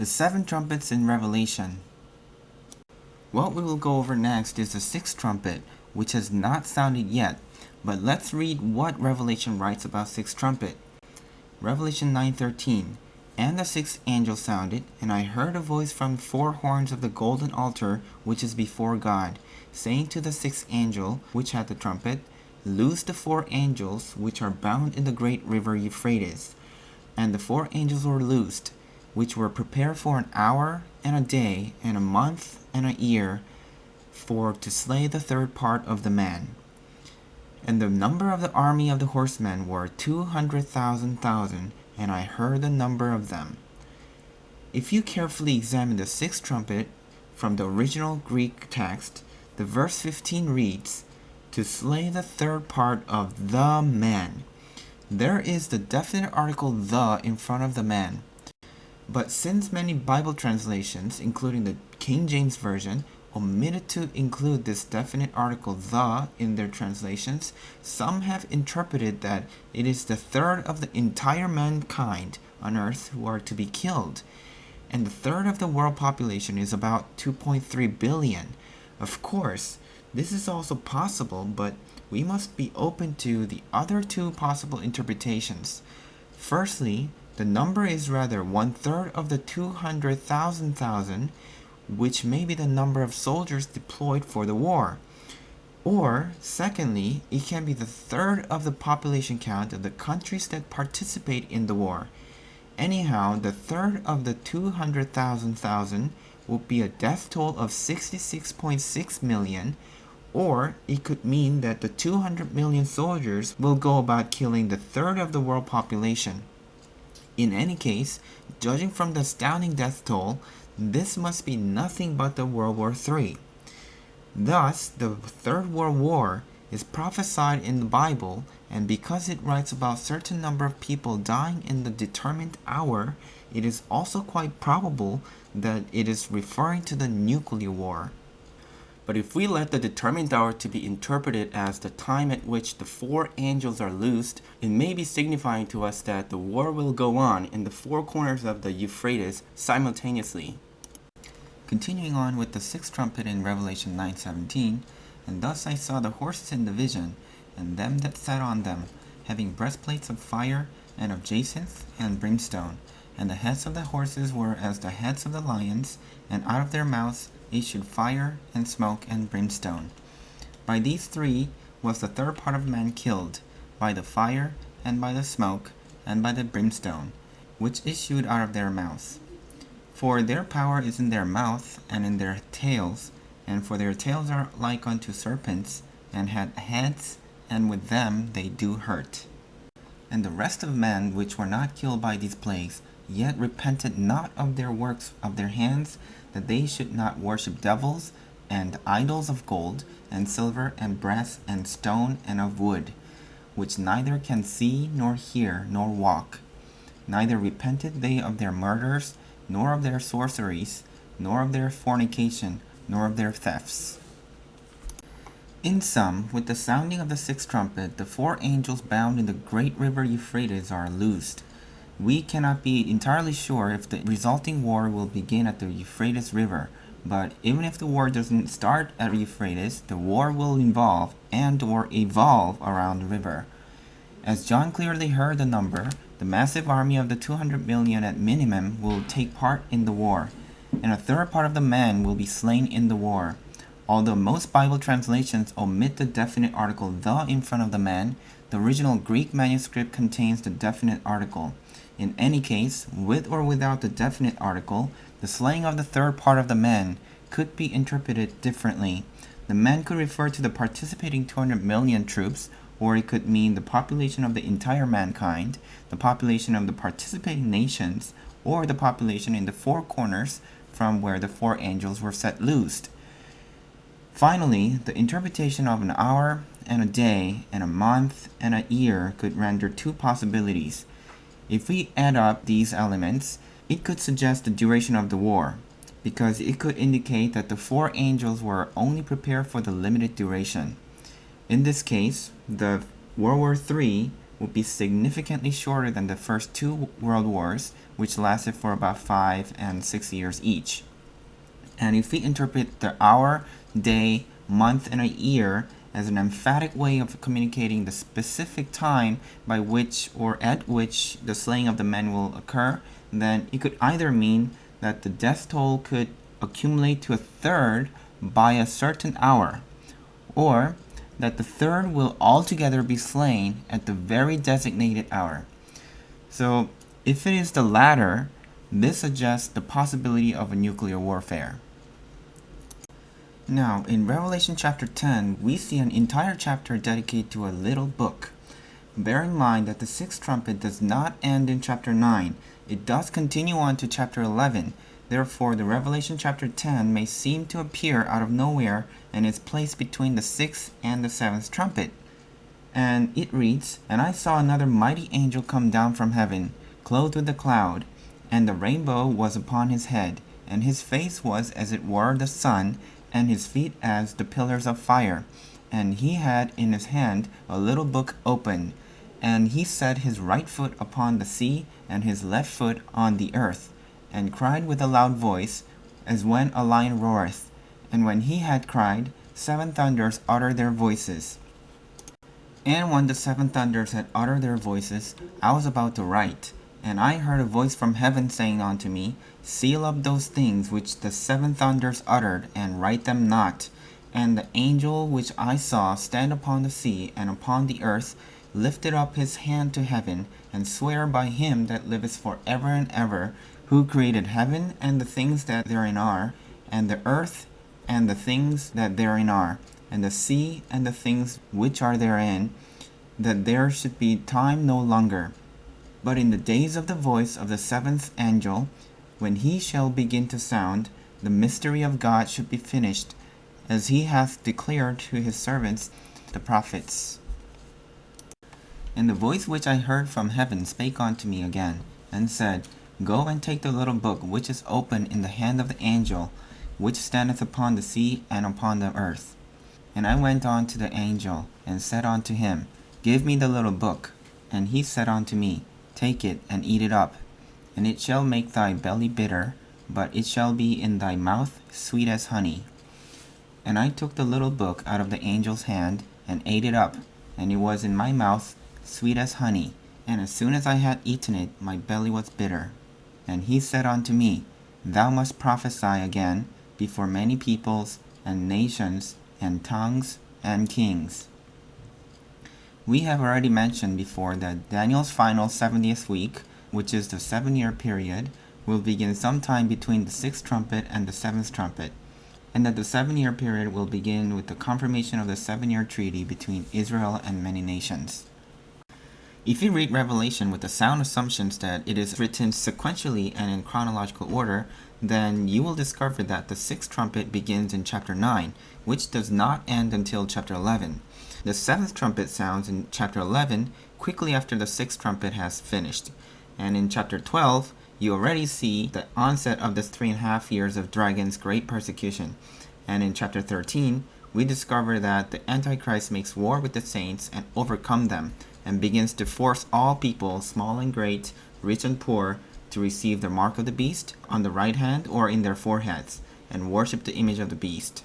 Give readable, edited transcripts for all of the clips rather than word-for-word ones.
The seven trumpets in Revelation. What we will go over next is the sixth trumpet, which has not sounded yet, but let's read what Revelation writes about sixth trumpet. Revelation 9:13. And the sixth angel sounded, and I heard a voice from the four horns of the golden altar which is before God, saying to the sixth angel which had the trumpet, Loose the four angels which are bound in the great river Euphrates. And the four angels were loosed, which were prepared for an hour and a day and a month and a year, for to slay the third part of the man. And the number of the army of the horsemen were 200,000, and I heard the number of them. If you carefully examine the sixth trumpet from the original Greek text, the verse 15 reads, To slay the third part of the man. There is the definite article the in front of the man. But since many Bible translations, including the King James Version, omitted to include this definite article the in their translations, some have interpreted that it is the third of the entire mankind on earth who are to be killed. And the third of the world population is about 2.3 billion. Of course, this is also possible, but we must be open to the other two possible interpretations. Firstly, the number is rather 1/3 of the 200,000, which may be the number of soldiers deployed for the war. Or, secondly, it can be the third of the population count of the countries that participate in the war. Anyhow, the third of the 200,000 will be a death toll of 66.6 million, or it could mean that the 200 million soldiers will go about killing the third of the world population. In any case, judging from the astounding death toll, this must be nothing but the World War III. Thus, the Third World War is prophesied in the Bible, and because it writes about a certain number of people dying in the determined hour, it is also quite probable that it is referring to the nuclear war. But if we let the determined hour to be interpreted as the time at which the four angels are loosed, it may be signifying to us that the war will go on in the four corners of the Euphrates simultaneously. Continuing on with the sixth trumpet in Revelation 9:17, And thus I saw the horses in the vision, and them that sat on them, having breastplates of fire, and of jacinth, and brimstone. And the heads of the horses were as the heads of the lions, and out of their mouths issued fire, and smoke, and brimstone. By these three was the third part of man killed, by the fire, and by the smoke, and by the brimstone, which issued out of their mouths. For their power is in their mouth, and in their tails, and for their tails are like unto serpents, and had heads, and with them they do hurt. And the rest of men which were not killed by these plagues, yet repented not of their works of their hands, that they should not worship devils, and idols of gold, and silver, and brass, and stone, and of wood, which neither can see, nor hear, nor walk. Neither repented they of their murders, nor of their sorceries, nor of their fornication, nor of their thefts. In sum, with the sounding of the sixth trumpet, the four angels bound in the great river Euphrates are loosed. We cannot be entirely sure if the resulting war will begin at the Euphrates River, but even if the war doesn't start at Euphrates, the war will involve and or evolve around the river. As John clearly heard the number, the massive army of the 200 million at minimum will take part in the war, and a third part of the man will be slain in the war. Although most Bible translations omit the definite article the in front of the man, the original Greek manuscript contains the definite article. In any case, with or without the definite article, the slaying of the third part of the man could be interpreted differently. The man could refer to the participating 200 million troops, or it could mean the population of the entire mankind, the population of the participating nations, or the population in the four corners from where the four angels were set loosed. Finally, the interpretation of an hour and a day and a month and a year could render two possibilities. If we add up these elements, it could suggest the duration of the war, because it could indicate that the four angels were only prepared for the limited duration. In this case, the World War III would be significantly shorter than the first two world wars, which lasted for about 5 and 6 years each. And if we interpret the hour, day, month, and a year as an emphatic way of communicating the specific time by which or at which the slaying of the men will occur, then it could either mean that the death toll could accumulate to a third by a certain hour, or that the third will altogether be slain at the very designated hour. So, if it is the latter, this suggests the possibility of a nuclear warfare. Now, in Revelation chapter 10, we see an entire chapter dedicated to a little book. Bear in mind that the sixth trumpet does not end in chapter 9. It does continue on to chapter 11. Therefore, the Revelation chapter 10 may seem to appear out of nowhere and is placed between the sixth and the seventh trumpet. And it reads, "And I saw another mighty angel come down from heaven, clothed with a cloud, and the rainbow was upon his head, and his face was as it were the sun, and his feet as the pillars of fire. And he had in his hand a little book open, and he set his right foot upon the sea, and his left foot on the earth, and cried with a loud voice, as when a lion roareth. And when he had cried, 7 thunders uttered their voices. And when the 7 thunders had uttered their voices, I was about to write. And I heard a voice from heaven saying unto me, Seal up those things which the 7 thunders uttered, and write them not. And the angel which I saw stand upon the sea and upon the earth lifted up his hand to heaven, and sware by him that liveth for ever and ever, who created heaven and the things that therein are, and the earth and the things that therein are, and the sea and the things which are therein, that there should be time no longer. But in the days of the voice of the 7th angel, when he shall begin to sound, the mystery of God should be finished, as he hath declared to his servants the prophets. And the voice which I heard from heaven spake unto me again, and said, Go and take the little book which is open in the hand of the angel, which standeth upon the sea and upon the earth. And I went on to the angel, and said unto him, Give me the little book. And he said unto me, Take it, and eat it up, and it shall make thy belly bitter, but it shall be in thy mouth sweet as honey. And I took the little book out of the angel's hand, and ate it up, and it was in my mouth sweet as honey. And as soon as I had eaten it, my belly was bitter. And he said unto me, Thou must prophesy again before many peoples, and nations, and tongues, and kings. We have already mentioned before that Daniel's final 70th week, which is the 7-year period, will begin sometime between the 6th trumpet and the 7th trumpet, and that the 7-year period will begin with the confirmation of the 7-year treaty between Israel and many nations. If you read Revelation with the sound assumptions that it is written sequentially and in chronological order, then you will discover that the 6th trumpet begins in chapter 9, which does not end until chapter 11. The 7th trumpet sounds in chapter 11 quickly after the 6th trumpet has finished. And in chapter 12, you already see the onset of the 3.5 years of dragon's great persecution. And in chapter 13, we discover that the Antichrist makes war with the saints and overcome them, and begins to force all people, small and great, rich and poor, to receive the mark of the beast on the right hand or in their foreheads, and worship the image of the beast.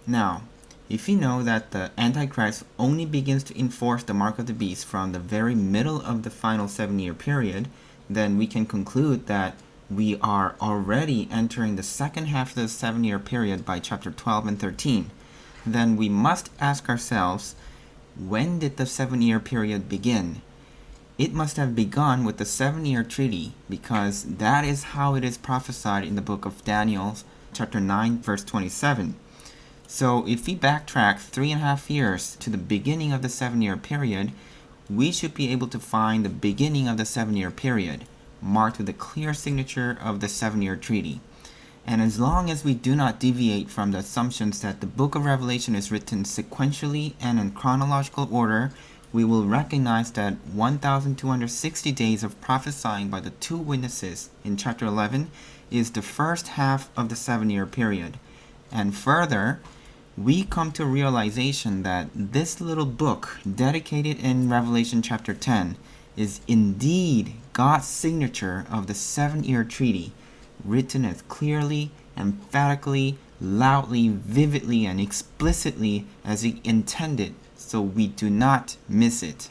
Now, if you know that the Antichrist only begins to enforce the mark of the beast from the very middle of the final 7-year period, then we can conclude that we are already entering the second half of the 7-year period by chapter 12 and 13. Then we must ask ourselves, when did the 7-year period begin? It must have begun with the 7-year treaty, because that is how it is prophesied in the book of Daniel, chapter 9, verse 27. So if we backtrack 3.5 years to the beginning of the 7-year period, we should be able to find the beginning of the 7-year period, marked with the clear signature of the 7-year treaty. And as long as we do not deviate from the assumptions that the book of Revelation is written sequentially and in chronological order, we will recognize that 1,260 days of prophesying by the 2 witnesses in chapter 11 is the first half of the 7-year period. And further, we come to a realization that this little book dedicated in Revelation chapter 10 is indeed God's signature of the 7-year treaty, written as clearly, emphatically, loudly, vividly, and explicitly as He intended, so we do not miss it.